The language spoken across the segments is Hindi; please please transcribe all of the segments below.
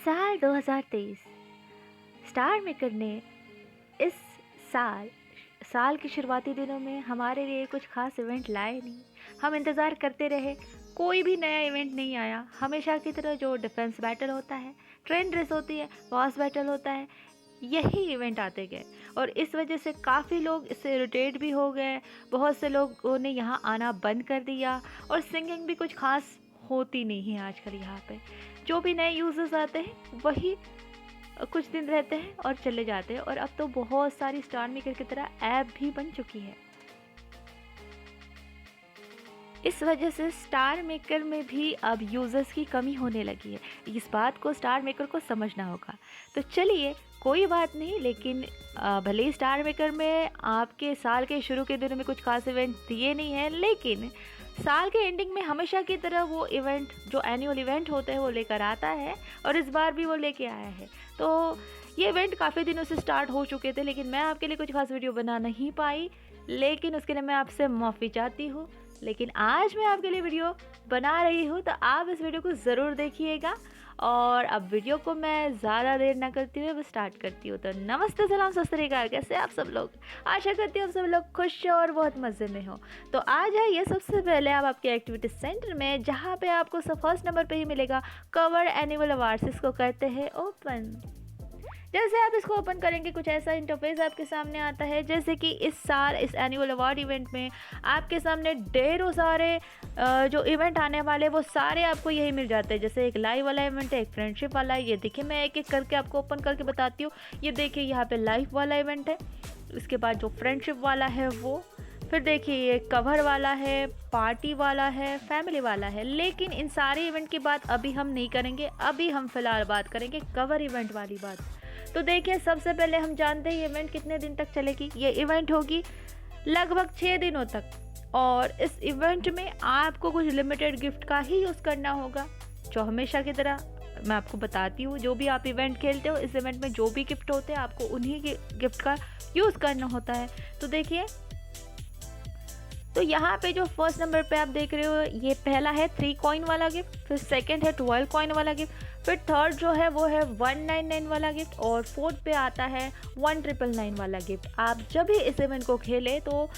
साल 2023 स्टार मेकर ने इस साल साल के शुरुआती दिनों में हमारे लिए कुछ खास इवेंट लाए नहीं। हम इंतज़ार करते रहे, कोई भी नया इवेंट नहीं आया। हमेशा की तरह जो डिफेंस बैटल होता है, ट्रेंड रेस होती है, बॉस बैटल होता है, यही इवेंट आते गए और इस वजह से काफ़ी लोग इससे इरिटेट भी हो गए। बहुत से लोगों ने यहाँ आना बंद कर दिया और सिंगिंग भी कुछ खास होती नहीं है आजकल यहाँ पे। जो भी नए यूज़र्स आते हैं वही कुछ दिन रहते हैं और चले जाते हैं और अब तो बहुत सारी स्टार मेकर की तरह ऐप भी बन चुकी है। इस वजह से स्टार मेकर में भी अब यूज़र्स की कमी होने लगी है। इस बात को स्टार मेकर को समझना होगा। तो चलिए, कोई बात नहीं, लेकिन भले ही स्टार मेकर में आपके साल के शुरू के दिनों में कुछ खास इवेंट दिए नहीं हैं, लेकिन साल के एंडिंग में हमेशा की तरह वो इवेंट जो एनुअल इवेंट होते हैं वो लेकर आता है और इस बार भी वो लेके आया है। तो ये इवेंट काफ़ी दिनों से स्टार्ट हो चुके थे, लेकिन मैं आपके लिए कुछ खास वीडियो बना नहीं पाई, लेकिन उसके लिए मैं आपसे माफ़ी चाहती हूँ। लेकिन आज मैं आपके लिए वीडियो बना रही हूँ, तो आप इस वीडियो को ज़रूर देखिएगा। और अब वीडियो को मैं ज़्यादा देर ना करती हुए बस स्टार्ट करती हूँ। तो नमस्ते, सलाम, सत श्री अकाल। कैसे आप सब लोग? आशा करती हूँ आप सब लोग खुश और बहुत मज़े में हो। तो आ जाइए सबसे पहले आप आपके एक्टिविटी सेंटर में, जहाँ पे आपको सब फर्स्ट नंबर पे ही मिलेगा कवर एनुअल अवार्ड्स। इसको करते हैं ओपन। जैसे आप इसको ओपन करेंगे कुछ ऐसा इंटरफेस आपके सामने आता है। जैसे कि इस साल इस एनुअल अवार्ड इवेंट में आपके सामने ढेरों सारे जो इवेंट आने वाले वो सारे आपको यही मिल जाते हैं। जैसे एक लाइव वाला इवेंट है, एक फ्रेंडशिप वाला है। ये देखिए, मैं एक एक करके आपको ओपन करके बताती हूँ। ये देखिए, यहाँ पे लाइव वाला इवेंट है, इसके बाद जो फ्रेंडशिप वाला है वो, फिर देखिए ये कवर वाला है, पार्टी वाला है, फैमिली वाला है। लेकिन इन सारे इवेंट की बात अभी हम नहीं करेंगे। अभी हम फिलहाल बात करेंगे कवर इवेंट वाली बात। तो देखिए, सबसे पहले हम जानते हैं ये इवेंट कितने दिन तक चलेगी। ये इवेंट होगी लगभग 6 दिनों तक और इस इवेंट में आपको कुछ लिमिटेड गिफ्ट का ही यूज़ करना होगा। जो हमेशा की तरह मैं आपको बताती हूँ, जो भी आप इवेंट खेलते हो, इस इवेंट में जो भी गिफ्ट होते हैं आपको उन्हीं के गिफ्ट का यूज़ करना होता है। तो देखिए, तो यहाँ पे जो फर्स्ट नंबर पे आप देख रहे हो, ये पहला है 3 कॉइन वाला गिफ्ट, फिर सेकंड है 12 कॉइन वाला गिफ्ट, फिर थर्ड जो है वो है 199 वाला गिफ्ट और फोर्थ पे आता है 1999 वाला गिफ्ट। आप जब भी इस इवेंट को खेलें तो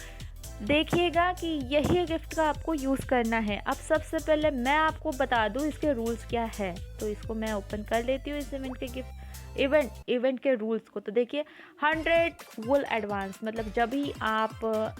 देखिएगा कि यही गिफ्ट का आपको यूज़ करना है। अब सबसे पहले मैं आपको बता दूँ इसके रूल्स क्या है। तो इसको मैं ओपन कर लेती हूँ, इस इवेंट के इवेंट के रूल्स को। तो देखिए, 100 वुल एडवांस, मतलब जब भी आप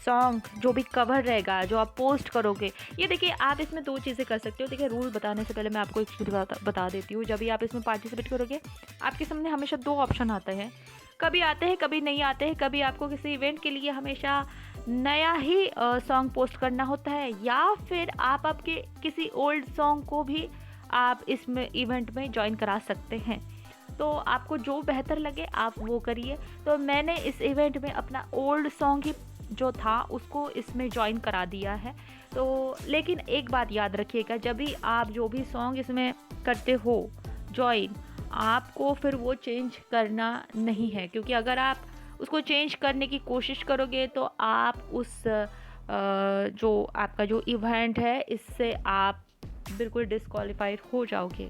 सॉन्ग जो भी कवर रहेगा, जो आप पोस्ट करोगे, ये देखिए आप इसमें 2 चीज़ें कर सकते हो। देखिए, रूल बताने से पहले मैं आपको एक चीज़ बता देती हूँ। जब भी आप इसमें पार्टिसिपेट करोगे, आपके सामने हमेशा 2 ऑप्शन आते हैं। कभी आते हैं, कभी नहीं आते हैं। कभी आपको किसी इवेंट के लिए हमेशा नया ही सॉन्ग पोस्ट करना होता है, या फिर आप आपके किसी ओल्ड सॉन्ग को भी आप इसमें इवेंट में ज्वाइन करा सकते हैं। तो आपको जो बेहतर लगे आप वो करिए। तो मैंने इस इवेंट में अपना ओल्ड सॉन्ग ही जो था उसको इसमें ज्वाइन करा दिया है। तो लेकिन एक बात याद रखिएगा, जब भी आप जो भी सॉन्ग इसमें करते हो ज्वाइन, आपको फिर वो चेंज करना नहीं है, क्योंकि अगर आप उसको चेंज करने की कोशिश करोगे तो आप उस जो आपका जो इवेंट है इससे आप बिल्कुल डिस्क्वालीफाइड हो जाओगे।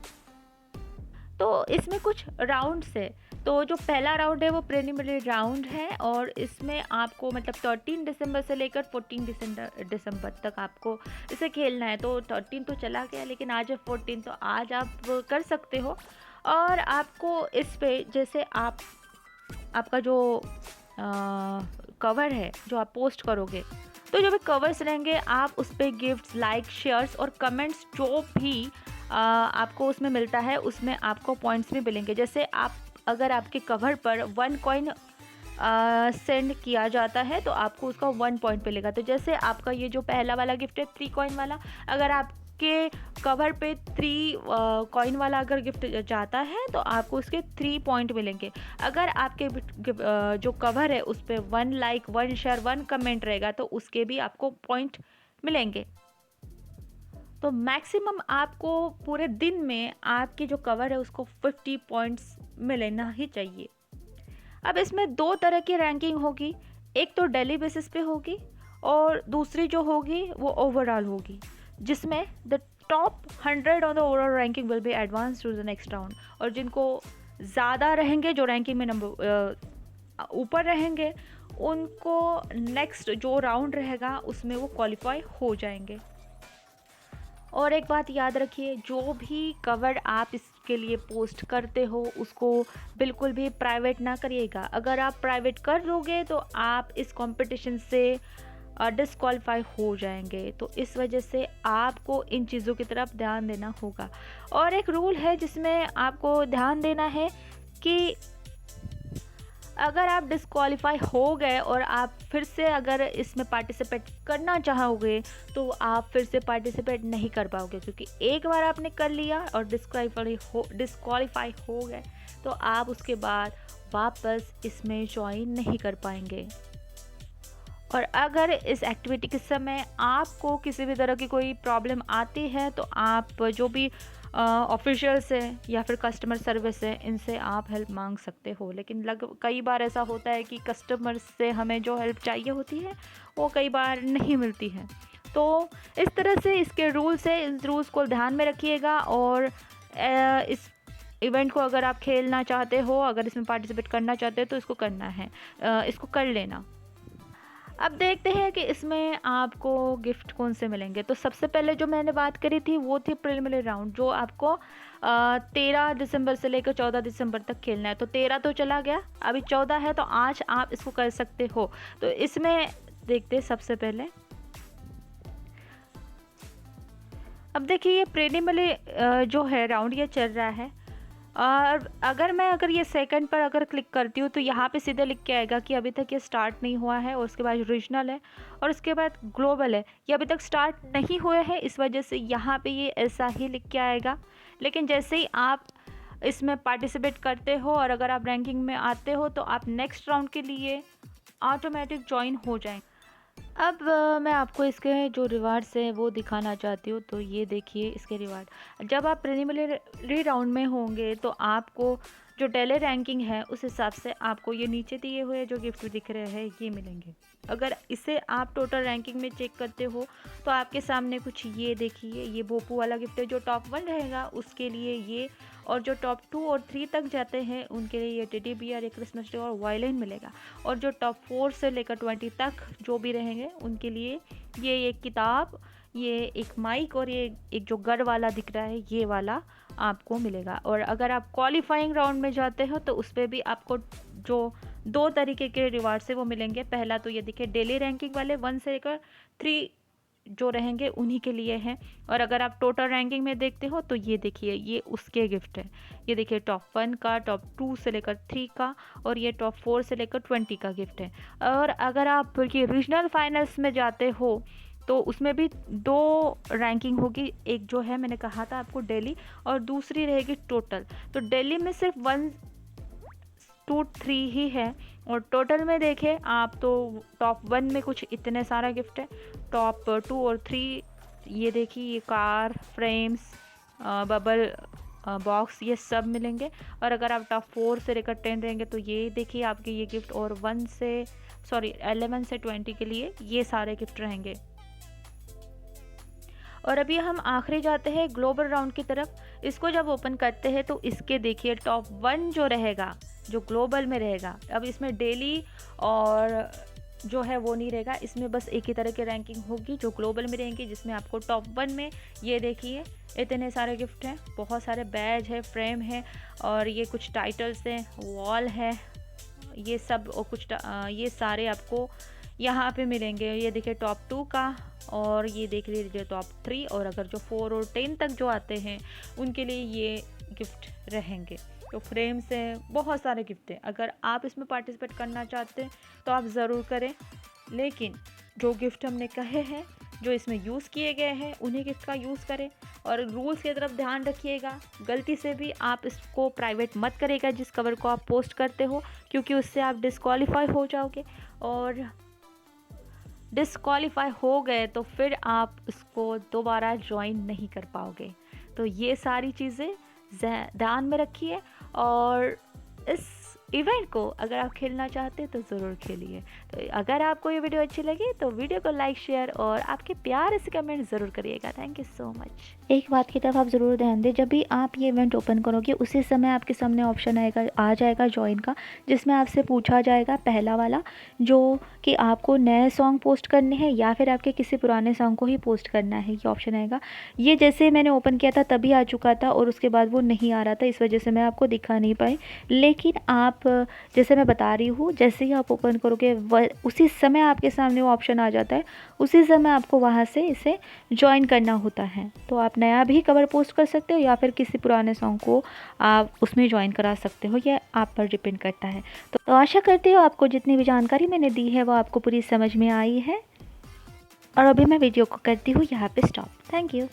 तो इसमें कुछ राउंड्स है। तो जो पहला राउंड है वो प्रीलिमिनरी राउंड है और इसमें आपको मतलब 13 दिसंबर से लेकर 14 दिसंबर तक आपको इसे खेलना है। तो 13 तो चला गया, लेकिन आज है 14, तो आज आप कर सकते हो। और आपको इस पे जैसे आपका जो कवर है जो आप पोस्ट करोगे, तो जो भी कवर्स रहेंगे आप उस पर गिफ्ट्स, लाइक, शेयर्स और कमेंट्स जो भी आपको उसमें मिलता है उसमें आपको पॉइंट्स भी मिलेंगे। जैसे अगर आपके कवर पर 1 कॉइन सेंड किया जाता है तो आपको उसका 1 पॉइंट मिलेगा। तो जैसे आपका ये जो पहला वाला गिफ्ट है 3 कॉइन वाला, अगर आपके कवर पे 3 कॉइन वाला अगर गिफ्ट जाता है तो आपको उसके 3 पॉइंट मिलेंगे। अगर आपके जो कवर है उस पर 1 लाइक, 1 शेयर, 1 कमेंट रहेगा तो उसके भी आपको पॉइंट मिलेंगे। तो मैक्सिमम आपको पूरे दिन में आपकी जो कवर है उसको 50 पॉइंट्स मिलना ही चाहिए। अब इसमें 2 तरह की रैंकिंग होगी, एक तो डेली बेसिस पे होगी और दूसरी जो होगी वो ओवरऑल होगी, जिसमें top 100 on the overall ranking will be advance to the next round, और जिनको ज़्यादा रहेंगे, जो रैंकिंग में नंबर ऊपर रहेंगे, उनको नेक्स्ट जो राउंड रहेगा उसमें वो क्वालिफाई हो जाएंगे। और एक बात याद रखिए, जो भी कवर आप इसके लिए पोस्ट करते हो उसको बिल्कुल भी प्राइवेट ना करिएगा। अगर आप प्राइवेट कर दोगे तो आप इस कंपटीशन से डिस्क्वालीफाई हो जाएंगे। तो इस वजह से आपको इन चीज़ों की तरफ ध्यान देना होगा। और एक रूल है जिसमें आपको ध्यान देना है कि अगर आप डिस्क्वालीफाई हो गए और आप फिर से अगर इसमें पार्टिसिपेट करना चाहोगे तो आप फिर से पार्टिसिपेट नहीं कर पाओगे, क्योंकि एक बार आपने कर लिया और डिस्क्वालीफाई हो गए तो आप उसके बाद वापस इसमें ज्वाइन नहीं कर पाएंगे। और अगर इस एक्टिविटी के समय आपको किसी भी तरह की कोई प्रॉब्लम आती है तो आप जो भी ऑफिशियल्स हैं या फिर कस्टमर सर्विस है, इनसे आप हेल्प मांग सकते हो। लेकिन कई बार ऐसा होता है कि कस्टमर से हमें जो हेल्प चाहिए होती है वो कई बार नहीं मिलती है। तो इस तरह से इसके रूल्स है, इस रूल्स को ध्यान में रखिएगा। और इस इवेंट को अगर आप खेलना चाहते हो, अगर इसमें पार्टिसिपेट करना चाहते हो तो इसको करना है, इसको कर लेना। अब देखते हैं कि इसमें आपको गिफ्ट कौन से मिलेंगे। तो सबसे पहले जो मैंने बात करी थी वो थी प्रिलिमिनरी राउंड, जो आपको 13 दिसंबर से लेकर 14 दिसंबर तक खेलना है। तो 13 तो चला गया, अभी 14 है, तो आज आप इसको कर सकते हो। तो इसमें देखते हैं सबसे पहले। अब देखिए, ये प्रिलिमिनरी जो है राउंड ये चल रहा है। और अगर ये सेकंड पर अगर क्लिक करती हूँ तो यहाँ पे सीधे लिख के आएगा कि अभी तक ये स्टार्ट नहीं हुआ है। और उसके बाद रीजनल है और उसके बाद ग्लोबल है, ये अभी तक स्टार्ट नहीं हुए हैं, इस वजह से यहाँ पे ये ऐसा ही लिख के आएगा। लेकिन जैसे ही आप इसमें पार्टिसिपेट करते हो और अगर आप रैंकिंग में आते हो तो आप नेक्स्ट राउंड के लिए ऑटोमेटिक ज्वाइन हो जाएंगे। अब मैं आपको इसके जो रिवार्ड्स हैं वो दिखाना चाहती हूँ। तो ये देखिए इसके रिवार्ड। जब आप प्रिलिमिनरी राउंड में होंगे तो आपको जो डेली रैंकिंग है उस हिसाब से आपको ये नीचे दिए हुए जो गिफ्ट दिख रहे हैं ये मिलेंगे। अगर इसे आप टोटल रैंकिंग में चेक करते हो तो आपके सामने कुछ ये देखिए, ये भोपू वाला गिफ्ट है। जो टॉप 1 रहेगा उसके लिए ये, और जो टॉप 2 और 3 तक जाते हैं उनके लिए ये टेडी बियर, एक क्रिसमस ट्री और वायलिन मिलेगा। और जो टॉप 4 से लेकर 20 तक जो भी रहेंगे उनके लिए ये एक किताब, ये एक माइक और ये एक जो गढ़ वाला दिख रहा है ये वाला आपको मिलेगा। और अगर आप क्वालिफाइंग राउंड में जाते हो तो उस पर भी आपको जो 2 तरीके के रिवार्ड से वो मिलेंगे। पहला तो ये देखिए डेली रैंकिंग वाले 1 से लेकर 3 जो रहेंगे उन्हीं के लिए हैं। और अगर आप टोटल रैंकिंग में देखते हो तो ये देखिए ये उसके गिफ्ट है। ये देखिए टॉप 1 का, टॉप 2 से लेकर 3 का, और ये टॉप 4 से लेकर 20 का गिफ्ट है। और अगर आप ये रीजनल फाइनल्स में जाते हो तो उसमें भी 2 रैंकिंग होगी, एक जो है मैंने कहा था आपको डेली और दूसरी रहेगी टोटल। तो डेली में सिर्फ 1 2 3 ही है और टोटल में देखें आप तो टॉप 1 में कुछ इतने सारा गिफ्ट है। टॉप 2 और 3 ये देखिए, ये कार फ्रेम्स, बबल बॉक्स, ये सब मिलेंगे। और अगर आप टॉप 4 से लेकर 10 रहेंगे तो ये देखिए आपके ये गिफ्ट, और 11 से 20 के लिए ये सारे गिफ्ट रहेंगे। और अभी हम आखिरी जाते हैं ग्लोबल राउंड की तरफ। इसको जब ओपन करते हैं तो इसके देखिए टॉप 1 जो रहेगा जो ग्लोबल में रहेगा, अब इसमें डेली और जो है वो नहीं रहेगा, इसमें बस एक ही तरह की रैंकिंग होगी जो ग्लोबल में रहेंगी, जिसमें आपको टॉप 1 में ये देखिए इतने सारे गिफ्ट हैं, बहुत सारे बैज है, फ्रेम है, और ये कुछ टाइटल्स हैं, वॉल है, ये सब, और कुछ ये सारे आपको यहाँ पे मिलेंगे। ये देखिए टॉप 2 का, और ये देख लीजिए टॉप 3, और अगर जो 4 और 10 तक जो आते हैं उनके लिए ये गिफ्ट रहेंगे। तो फ्रेम से बहुत सारे गिफ्ट हैं। अगर आप इसमें पार्टिसिपेट करना चाहते हैं तो आप ज़रूर करें, लेकिन जो गिफ्ट हमने कहे हैं जो इसमें यूज़ किए गए हैं उन्हीं गिफ्ट का यूज़ करें। और रूल्स की तरफ ध्यान रखिएगा, गलती से भी आप इसको प्राइवेट मत करिएगा जिस कवर को आप पोस्ट करते हो, क्योंकि उससे आप डिस्क्वालीफाई हो जाओगे, और डिस्क्वालीफाई हो गए तो फिर आप इसको दोबारा ज्वाइन नहीं कर पाओगे। तो ये सारी चीज़ें ध्यान में रखिए। और इस इवेंट को अगर आप खेलना चाहते हैं तो ज़रूर खेलिए। तो अगर आपको ये वीडियो अच्छी लगी तो वीडियो को लाइक, शेयर और आपके प्यार से कमेंट ज़रूर करिएगा। Thank you so much. एक बात की तरफ आप ज़रूर ध्यान दें, जब भी आप ये इवेंट ओपन करोगे उसी समय आपके सामने ऑप्शन आ जाएगा जॉइन का, जिसमें आपसे पूछा जाएगा पहला वाला, जो कि आपको नए सॉन्ग पोस्ट करने हैं या फिर आपके किसी पुराने सॉन्ग को ही पोस्ट करना है, ये ऑप्शन आएगा। ये जैसे मैंने ओपन किया था तभी आ चुका था और उसके बाद वो नहीं आ रहा था, इस वजह से मैं आपको दिखा नहीं पाई। लेकिन आप जैसे मैं बता रही हूँ, जैसे ही आप ओपन करोगे उसी समय आपके सामने वो ऑप्शन आ जाता है, उसी समय आपको वहाँ से इसे ज्वाइन करना होता है। तो आप नया भी कवर पोस्ट कर सकते हो या फिर किसी पुराने सॉन्ग को आप उसमें ज्वाइन करा सकते हो, यह आप पर डिपेंड करता है। तो आशा करती हूँ आपको जितनी भी जानकारी मैंने दी है वो आपको पूरी समझ में आई है। और अभी मैं वीडियो को करती हूँ यहाँ पे स्टॉप। Thank you.